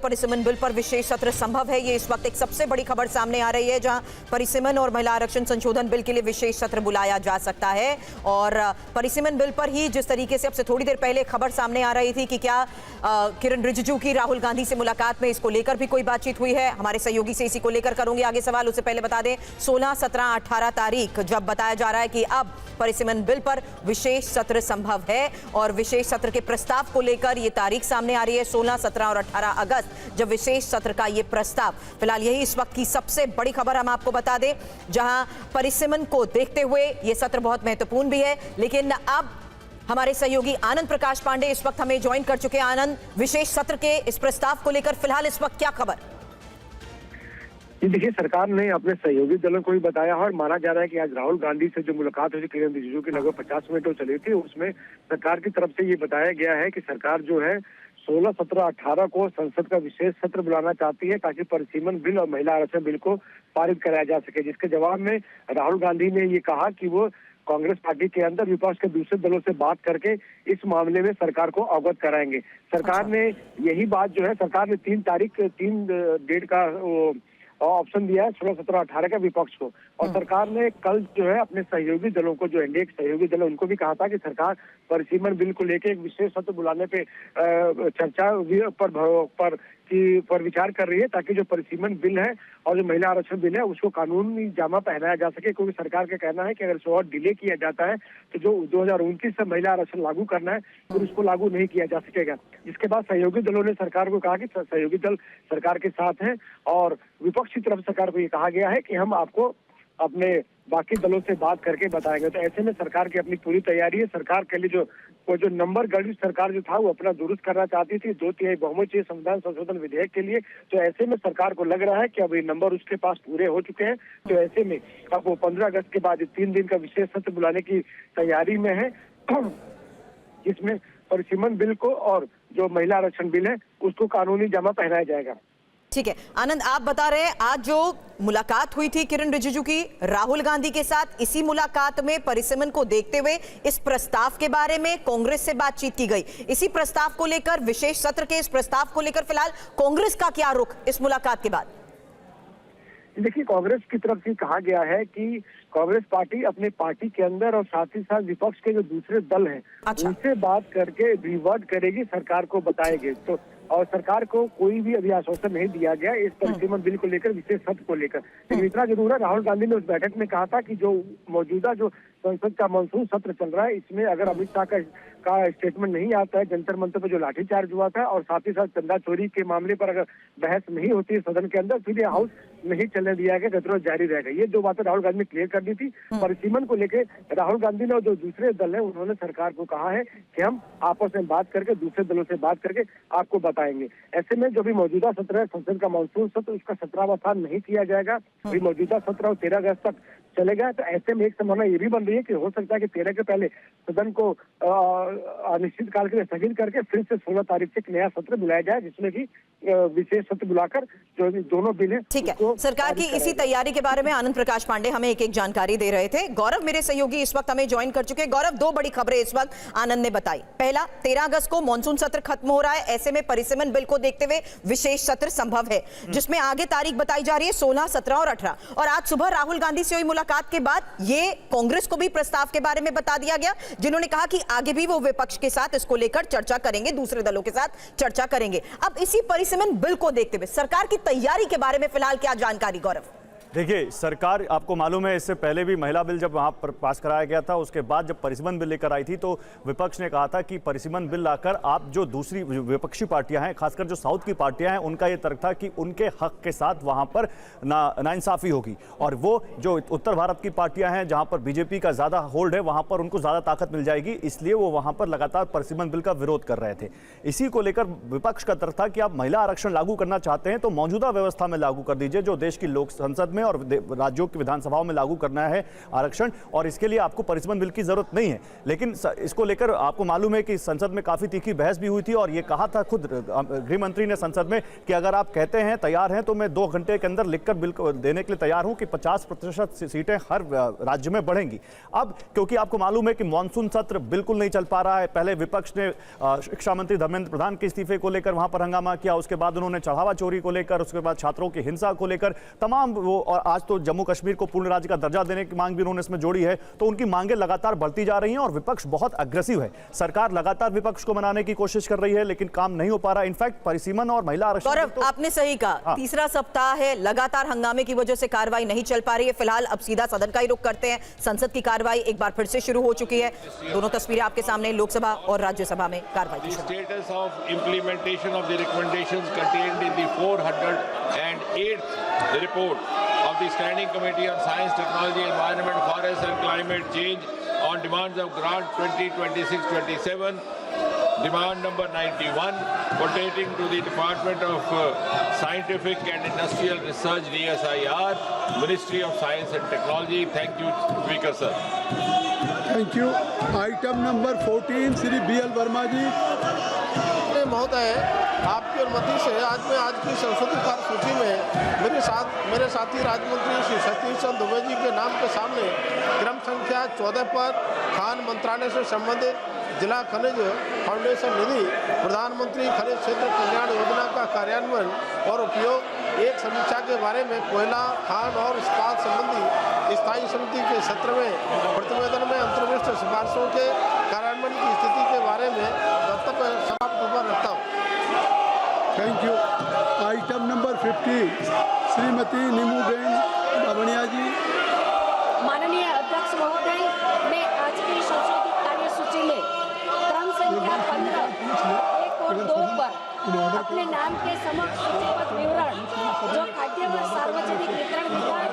परिसीमन बिल पर विशेष सत्र संभव है। ये इस वक्त एक सबसे बड़ी खबर सामने आ रही है, जहां परिसीमन और महिला आरक्षण संशोधन बिल के लिए विशेष सत्र बुलाया जा सकता है। और परिसीमन बिल पर ही जिस तरीके से अब से थोड़ी देर पहले खबर सामने आ रही थी कि क्या किरण रिजिजू की राहुल गांधी से मुलाकात में इसको लेकर भी कोई बातचीत हुई है। हमारे सहयोगी से इसी को लेकर करूंगी आगे सवाल। उससे पहले बता दें 16, 17, 18 तारीख जब बताया जा रहा है कि अब परिसीमन बिल पर विशेष सत्र संभव है, और विशेष सत्र के प्रस्ताव को लेकर ये तारीख सामने आ रही है 16, 17 और 18 अगस्त, जब विशेष सत्र का ये प्रस्ताव। फिलहाल यही इस वक्त की सबसे बड़ी खबर हम आपको बता दें, जहां परिसीमन को देखते हुए ये सत्र बहुत महत्वपूर्ण भी है। लेकिन अब हमारे सहयोगी आनंद प्रकाश पांडे इस वक्त हमें ज्वाइन कर चुके हैं। आनंद, विशेष सत्र के इस प्रस्ताव को लेकर फिलहाल इस वक्त क्या खबर? देखिए, सरकार ने अपने सहयोगी दलों को भी बताया है और माना जा रहा है कि आज राहुल गांधी से जो मुलाकात हुई किरण रिजिजू की लगभग 50 मिनट चली थी, उसमें सरकार की तरफ से ये बताया गया है कि सरकार जो है 16, 17, 18 को संसद का विशेष सत्र बुलाना चाहती है ताकि परिसीमन बिल और महिला आरक्षण बिल को पारित कराया जा सके। जिसके जवाब में राहुल गांधी ने ये कहा कि वो कांग्रेस पार्टी के अंदर विपक्ष के दूसरे दलों से बात करके इस मामले में सरकार को अवगत कराएंगे। सरकार ने यही बात जो है, सरकार ने 3 डेट का ऑप्शन दिया है 16, 17, 18 का विपक्ष को। और सरकार ने कल जो है अपने सहयोगी दलों को, जो एनडीए के सहयोगी दल है, उनको भी कहा था कि सरकार परिसीमन बिल को लेकर एक विशेष सत्र बुलाने पे चर्चा पर विचार कर रही है, ताकि जो परिसीमन बिल है और जो महिला आरक्षण बिल है उसको कानूनी जामा पहनाया जा सके। क्योंकि सरकार का कहना है कि अगर इसको और डिले किया जाता है तो जो 2029 से महिला आरक्षण लागू करना है फिर उसको लागू नहीं किया जा सकेगा। जिसके बाद सहयोगी दलों ने सरकार को कहा कि सहयोगी दल सरकार के साथ हैं, और विपक्ष की तरफ सरकार को ये कहा गया है कि हम आपको अपने बाकी दलों से बात करके बताएंगे। तो ऐसे में सरकार की अपनी पूरी तैयारी है। सरकार के लिए जो नंबर गठित सरकार जो था वो अपना दुरुस्त करना चाहती थी, 2/3 बहुमत चाहिए संविधान संशोधन विधेयक के लिए। तो ऐसे में सरकार को लग रहा है कि अब ये नंबर उसके पास पूरे हो चुके हैं। तो ऐसे में अब वो 15 अगस्त के बाद 3 दिन का विशेष सत्र बुलाने की तैयारी में है, जिसमें परिसीमन बिल को और जो महिला आरक्षण बिल है उसको कानूनी जामा पहनाया जाएगा। ठीक है आनंद, आप बता रहे हैं आज जो मुलाकात हुई थी किरण रिजिजू की राहुल गांधी के साथ, इसी मुलाकात में परिसीमन को देखते हुए इस प्रस्ताव के बारे में कांग्रेस से बातचीत की गई। इसी प्रस्ताव को लेकर, विशेष सत्र के इस प्रस्ताव को लेकर फिलहाल कांग्रेस का क्या रुख इस मुलाकात के बाद? देखिए, कांग्रेस की तरफ से कहा गया है कि कांग्रेस पार्टी अपने पार्टी के अंदर और साथ ही साथ विपक्ष के जो दूसरे दल हैं उनसे बात करके रिवर्ट करेगी, सरकार को बताएगी। तो और सरकार को कोई भी अभी आश्वासन नहीं दिया गया इस परिसीमन बिल को लेकर, विशेष सत्र को लेकर। लेकिन इतना जरूर है, राहुल गांधी ने उस बैठक में कहा था कि जो मौजूदा जो संसद का मानसून सत्र चल रहा है, इसमें अगर अमित शाह का स्टेटमेंट नहीं आता है, जंतर मंतर पर जो लाठीचार्ज हुआ था और साथ ही साथ चंदा चोरी के मामले पर अगर बहस नहीं होती है सदन के अंदर, फिर ये हाउस नहीं चलने दिया गया, गतिरोध जारी रहेगा। ये 2 बातें राहुल गांधी ने क्लियर कर दी थी। परिसीमन को लेकर राहुल गांधी ने और जो दूसरे दल है उन्होंने सरकार को कहा है कि हम आपस में बात करके, दूसरे दलों से बात करके आपको बताएंगे। ऐसे में जो भी मौजूदा सत्र है संसद का मानसून सत्र, उसका 17वां नहीं किया जाएगा। अभी मौजूदा सत्र 13 अगस्त तक चलेगा। तो ऐसे में एक संभावना ये भी बन रही है कि हो सकता है कि 13 के पहले सदन को अनिश्चित काल के लिए स्थगित करके फिर से 16 तारीख से एक नया सत्र बुलाया जाए, जिसमें कि विशेष सत्र बुलाकर जो दोनों बिल है। ठीक है, सरकार की इसी तैयारी के बारे में आनंद प्रकाश पांडे हमें एक जानकारी दे रहे थे। गौरव मेरे सहयोगी इस वक्त हमें ज्वाइन कर चुके हैं। गौरव, 2 बड़ी खबरें इस वक्त आनंद ने बताई। पहला, 13 अगस्त को मॉनसून सत्र खत्म हो रहा है, ऐसे में परिसीमन बिल को देखते हुए विशेष सत्र संभव है, जिसमें आगे तारीख बताई जा रही है 16, 17 और 18। और आज सुबह राहुल गांधी से हुई मुलाकात के बाद ये कांग्रेस को भी प्रस्ताव के बारे में बता दिया गया, जिन्होंने कहा कि आगे भी वो विपक्ष के साथ इसको लेकर चर्चा करेंगे, दूसरे दलों के साथ चर्चा करेंगे। अब इसी परिसीमन बिल को देखते हुए सरकार की तैयारी के बारे में फिलहाल क्या जानकारी गौरव? देखिए, सरकार, आपको मालूम है इससे पहले भी महिला बिल जब वहाँ पर पास कराया गया था, उसके बाद जब परिसीमन बिल लेकर आई थी तो विपक्ष ने कहा था कि परिसीमन बिल लाकर आप जो दूसरी विपक्षी पार्टियां हैं, खासकर जो साउथ की पार्टियां हैं, उनका ये तर्क था कि उनके हक के साथ वहाँ पर नाइंसाफी होगी, और वो जो उत्तर भारत की पार्टियां हैं जहाँ पर बीजेपी का ज़्यादा होल्ड है, वहाँ पर उनको ज़्यादा ताकत मिल जाएगी, इसलिए वो वहाँ पर लगातार परिसीमन बिल का विरोध कर रहे थे। इसी को लेकर विपक्ष का तर्क था कि आप महिला आरक्षण लागू करना चाहते हैं तो मौजूदा व्यवस्था में लागू कर दीजिए, जो देश की लोक संसद में और राज्यों की विधानसभाओं में लागू करना है आरक्षण, और इसके लिए आपको परिसीमन बिल की जरूरत नहीं है। लेकिन इसको लेकर आपको मालूम है कि संसद में काफी तीखी बहस भी हुई थी और ये कहा था खुद गृह मंत्री ने संसद में कि अगर आप कहते हैं तैयार हैं तो मैं 2 घंटे के अंदर लिखकर बिल को देने के लिए तैयार हूं कि 50% सीटें हर राज्य में बढ़ेंगी। अब क्योंकि आपको मालूम है कि मानसून सत्र बिल्कुल नहीं चल पा रहा है, पहले विपक्ष ने शिक्षा मंत्री धर्मेंद्र प्रधान के इस्तीफे को लेकर वहां पर हंगामा किया, उसके बाद उन्होंने चढ़ावा चोरी को लेकर, उसके बाद छात्रों की हिंसा को लेकर तमाम वो, और आज तो जम्मू कश्मीर को पूर्ण राज्य का दर्जा देने की मांग भी उन्होंने इसमें जोड़ी है। तो उनकी मांगे लगातार बढ़ती जा रही हैं और विपक्ष बहुत अग्रेसिव है। सरकार लगातार विपक्ष को मनाने की कोशिश कर रही है लेकिन काम नहीं हो पा रहा। इनफैक्ट परिसीमन और महिला आरक्षण गौरव, आपने सही कहा, तीसरा सप्ताह है, लगातार हंगामे की वजह से कार्रवाई नहीं चल पा रही है। फिलहाल अब सीधा सदन का ही रुख करते हैं। संसद की कार्रवाई एक बार फिर से शुरू हो चुकी है। दोनों तस्वीरें आपके सामने, लोकसभा और राज्यसभा में कार्रवाई की status of implementation of the recommendations contained in the 408th report of the Standing Committee on Science, Technology, Environment, Forests and Climate Change on demands of Grant 2026-27, demand number 91, pertaining to the Department of Scientific and Industrial Research, DSIR, Ministry of Science and Technology. Thank you, Speaker sir. Thank you. Item number 14, Shri B.L. Verma ji. महोदय, आपकी अनुमति से आज मैं आज की संशोधित कार्य सूची में मेरे साथी राज्य मंत्री श्री सतीश चंद्र दुबे जी के नाम के सामने क्रम संख्या 14 पर खान मंत्रालय से संबंधित जिला खनिज फाउंडेशन निधि, प्रधानमंत्री खनिज क्षेत्र कल्याण योजना का कार्यान्वयन और उपयोग, एक समीक्षा के बारे में कोयला, खान और इस्पात संबंधी स्थायी समिति के सत्र में प्रतिवेदन में अंतर्विष्ट सिफारिशों के कार्यान्वयन की स्थिति के बारे में वक्तव्य समाप्त पर रखता हूँ। Thank you. Item number 50, Shrimati Neemuben Bavaniya ji. माननीय अध्यक्ष महोदय, मैं आज की संशोधित कार्य सूची में क्रम संख्या 15, 1 और 2 पर अपने नाम के समक्ष सूचीबद्ध विवरण जो खाद्य व सार्वजनिक वितरण विभाग